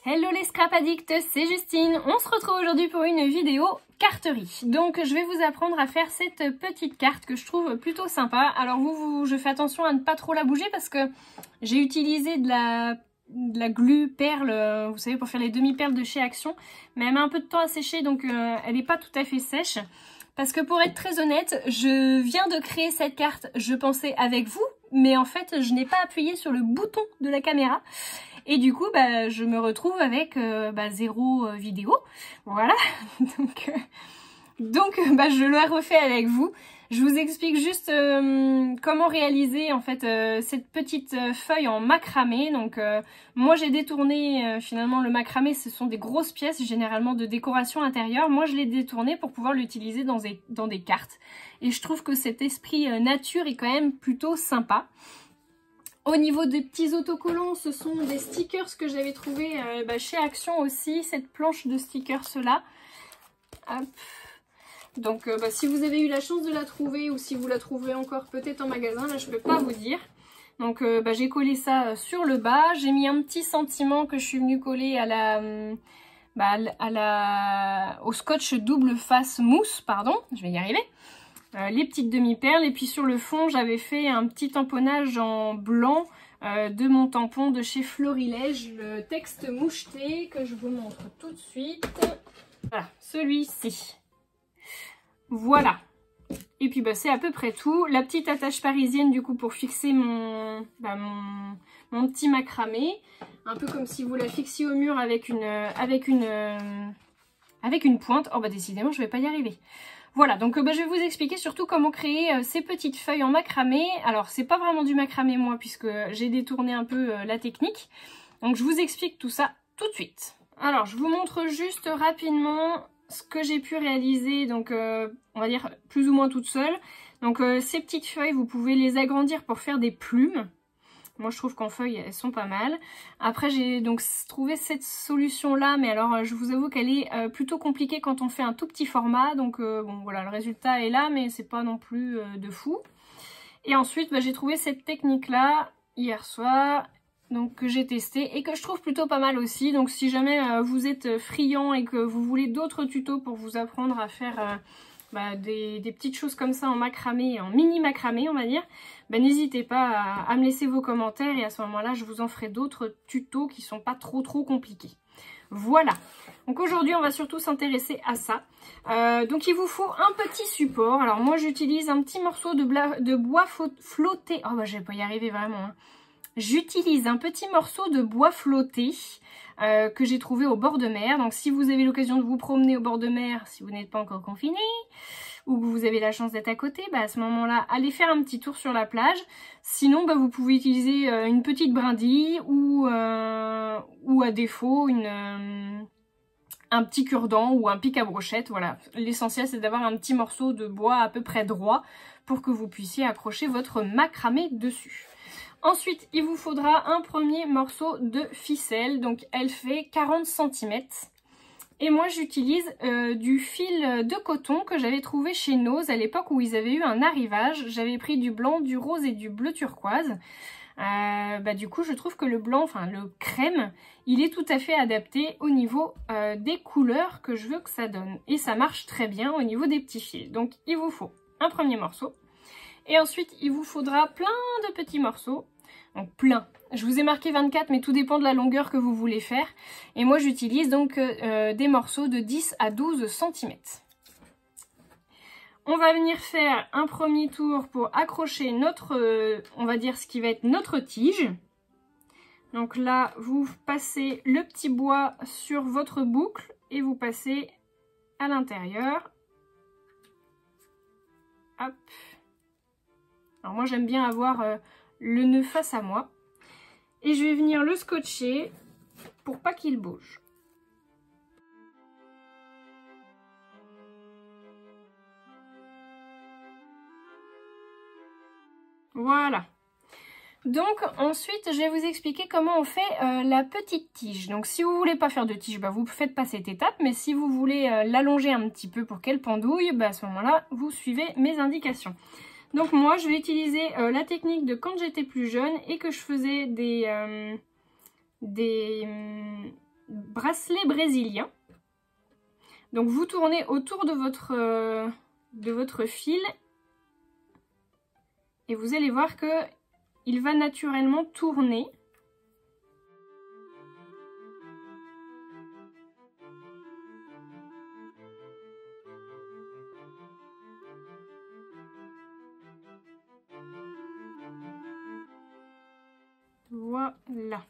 Hello les scrap addicts, c'est Justine. On se retrouve aujourd'hui pour une vidéo carterie. Donc je vais vous apprendre à faire cette petite carte que je trouve plutôt sympa. Alors je fais attention à ne pas trop la bouger parce que j'ai utilisé de la glu perle, vous savez, pour faire les demi-perles de chez Action. Mais elle met un peu de temps à sécher, donc elle n'est pas tout à fait sèche. Parce que pour être très honnête, je viens de créer cette carte, je pensais avec vous, mais en fait je n'ai pas appuyé sur le bouton de la caméra. Et du coup, je me retrouve avec zéro vidéo. Voilà. Donc, je le refais avec vous. Je vous explique juste comment réaliser en fait cette petite feuille en macramé. Donc, moi j'ai détourné finalement le macramé. Ce sont des grosses pièces généralement de décoration intérieure. Moi, je l'ai détourné pour pouvoir l'utiliser dans des cartes. Et je trouve que cet esprit nature est quand même plutôt sympa. Au niveau des petits autocollants, ce sont des stickers que j'avais trouvé chez Action aussi, cette planche de stickers là. Hop. Donc si vous avez eu la chance de la trouver ou si vous la trouverez encore peut-être en magasin, là je peux pas vous dire. Donc j'ai collé ça sur le bas, j'ai mis un petit sentiment que je suis venue coller au scotch double face mousse, pardon, je vais y arriver. Les petites demi-perles, et puis sur le fond j'avais fait un petit tamponnage en blanc de mon tampon de chez Florilège, le texte moucheté que je vous montre tout de suite. Voilà, celui-ci. Voilà. Et puis c'est à peu près tout. La petite attache parisienne du coup pour fixer mon petit macramé, un peu comme si vous la fixiez au mur avec une pointe. Oh décidément je vais pas y arriver. Voilà, donc je vais vous expliquer surtout comment créer ces petites feuilles en macramé. Alors, c'est pas vraiment du macramé moi, puisque j'ai détourné un peu la technique. Donc, je vous explique tout ça tout de suite. Alors, je vous montre juste rapidement ce que j'ai pu réaliser, donc on va dire plus ou moins toute seule. Donc, ces petites feuilles, vous pouvez les agrandir pour faire des plumes. Moi, je trouve qu'en feuilles, elles sont pas mal. Après, j'ai donc trouvé cette solution-là, mais alors, je vous avoue qu'elle est plutôt compliquée quand on fait un tout petit format. Donc, bon, voilà, le résultat est là, mais c'est pas non plus de fou. Et ensuite, j'ai trouvé cette technique-là hier soir, donc que j'ai testé et que je trouve plutôt pas mal aussi. Donc, si jamais vous êtes friand et que vous voulez d'autres tutos pour vous apprendre à faire des petites choses comme ça en macramé, en mini macramé on va dire, n'hésitez pas à me laisser vos commentaires et à ce moment là je vous en ferai d'autres tutos qui sont pas trop compliqués. Voilà, donc aujourd'hui on va surtout s'intéresser à ça. Donc il vous faut un petit support. Alors moi j'utilise un petit morceau de bois flotté. Oh je vais pas y arriver vraiment hein. J'utilise un petit morceau de bois flotté que j'ai trouvé au bord de mer. Donc si vous avez l'occasion de vous promener au bord de mer, si vous n'êtes pas encore confiné, ou que vous avez la chance d'être à côté, à ce moment-là, allez faire un petit tour sur la plage. Sinon, vous pouvez utiliser une petite brindille ou à défaut un petit cure-dent ou un pic à brochette. Voilà, l'essentiel c'est d'avoir un petit morceau de bois à peu près droit pour que vous puissiez accrocher votre macramé dessus. Ensuite, il vous faudra un premier morceau de ficelle, donc elle fait 40 cm. Et moi j'utilise du fil de coton que j'avais trouvé chez Nose à l'époque où ils avaient eu un arrivage. J'avais pris du blanc, du rose et du bleu turquoise. Du coup je trouve que le blanc, enfin le crème, il est tout à fait adapté au niveau des couleurs que je veux que ça donne. Et ça marche très bien au niveau des petits fils. Donc il vous faut un premier morceau. Et ensuite, il vous faudra plein de petits morceaux. Donc plein. Je vous ai marqué 24, mais tout dépend de la longueur que vous voulez faire. Et moi, j'utilise donc des morceaux de 10 à 12 cm. On va venir faire un premier tour pour accrocher notre, on va dire ce qui va être notre tige. Donc là, vous passez le petit bois sur votre boucle et vous passez à l'intérieur. Hop. Alors moi j'aime bien avoir le nœud face à moi. Et je vais venir le scotcher pour pas qu'il bouge. Voilà. Donc ensuite je vais vous expliquer comment on fait la petite tige. Donc si vous voulez pas faire de tige, vous ne faites pas cette étape. Mais si vous voulez l'allonger un petit peu pour qu'elle pendouille, à ce moment-là vous suivez mes indications. Donc moi je vais utiliser la technique de quand j'étais plus jeune et que je faisais des bracelet brésilien. Donc vous tournez autour de votre fil et vous allez voir que il va naturellement tourner. Voilà.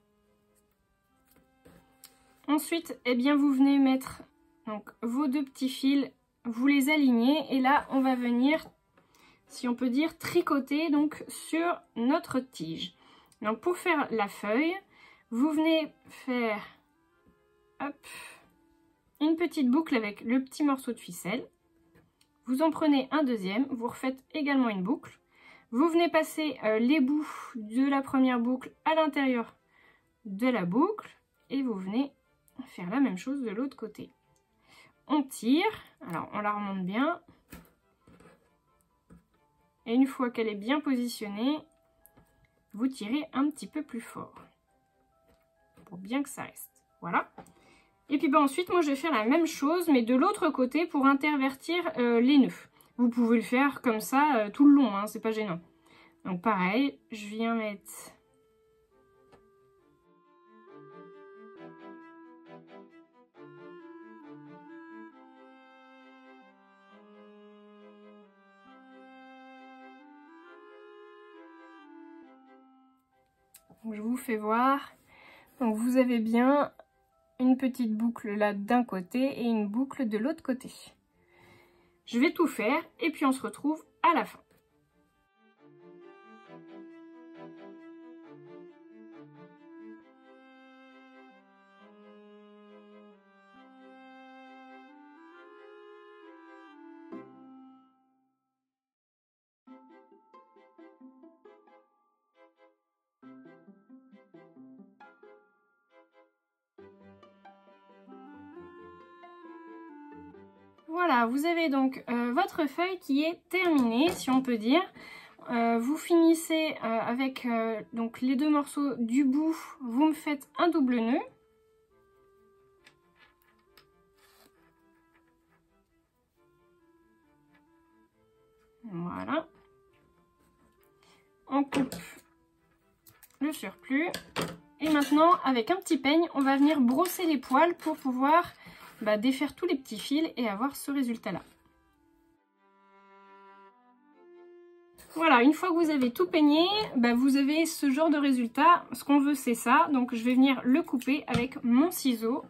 Ensuite, eh bien, vous venez mettre donc vos deux petits fils, vous les alignez et là, on va venir, si on peut dire, tricoter donc sur notre tige. Donc, pour faire la feuille, vous venez faire hop, une petite boucle avec le petit morceau de ficelle. Vous en prenez un deuxième, vous refaites également une boucle. Vous venez passer les bouts de la première boucle à l'intérieur de la boucle et vous venez faire la même chose de l'autre côté. On tire, alors on la remonte bien et une fois qu'elle est bien positionnée, vous tirez un petit peu plus fort pour bien que ça reste. Voilà. Et puis ensuite, moi je vais faire la même chose mais de l'autre côté pour intervertir les nœuds. Vous pouvez le faire comme ça tout le long, hein, c'est pas gênant. Donc pareil, je viens mettre donc, je vous fais voir. Donc vous avez bien une petite boucle là d'un côté et une boucle de l'autre côté. Je vais tout faire et puis on se retrouve à la fin. Voilà, vous avez donc votre feuille qui est terminée, si on peut dire. Vous finissez avec donc les deux morceaux du bout, vous me faites un double nœud. Voilà. On coupe le surplus. Et maintenant, avec un petit peigne, on va venir brosser les poils pour pouvoir défaire tous les petits fils et avoir ce résultat-là. Voilà, une fois que vous avez tout peigné, vous avez ce genre de résultat. Ce qu'on veut, c'est ça. Donc, je vais venir le couper avec mon ciseau.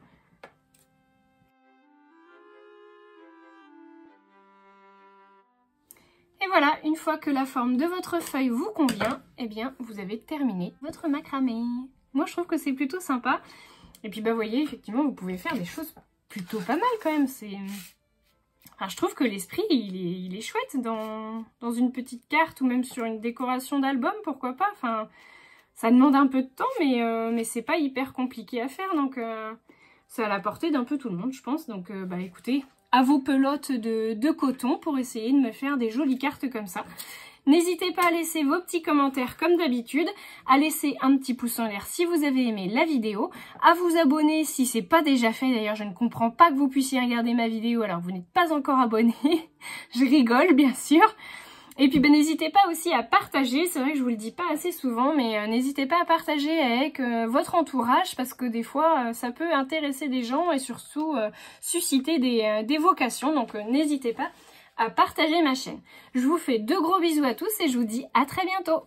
Et voilà, une fois que la forme de votre feuille vous convient, eh bien, vous avez terminé votre macramé. Moi, je trouve que c'est plutôt sympa. Et puis, vous voyez, effectivement, vous pouvez faire des choses plutôt pas mal quand même. Enfin, je trouve que l'esprit, il est chouette dans une petite carte ou même sur une décoration d'album, pourquoi pas. Enfin, ça demande un peu de temps, mais c'est pas hyper compliqué à faire. Donc, c'est à la portée d'un peu tout le monde, je pense. Donc, écoutez, à vos pelotes de coton pour essayer de me faire des jolies cartes comme ça. N'hésitez pas à laisser vos petits commentaires comme d'habitude, à laisser un petit pouce en l'air si vous avez aimé la vidéo, à vous abonner si c'est pas déjà fait. D'ailleurs, je ne comprends pas que vous puissiez regarder ma vidéo alors que vous n'êtes pas encore abonné. Je rigole, bien sûr. Et puis, n'hésitez pas aussi à partager. C'est vrai que je vous le dis pas assez souvent, mais n'hésitez pas à partager avec votre entourage parce que des fois, ça peut intéresser des gens et surtout susciter des vocations. Donc, n'hésitez pas à partager ma chaîne. Je vous fais de gros bisous à tous et je vous dis à très bientôt.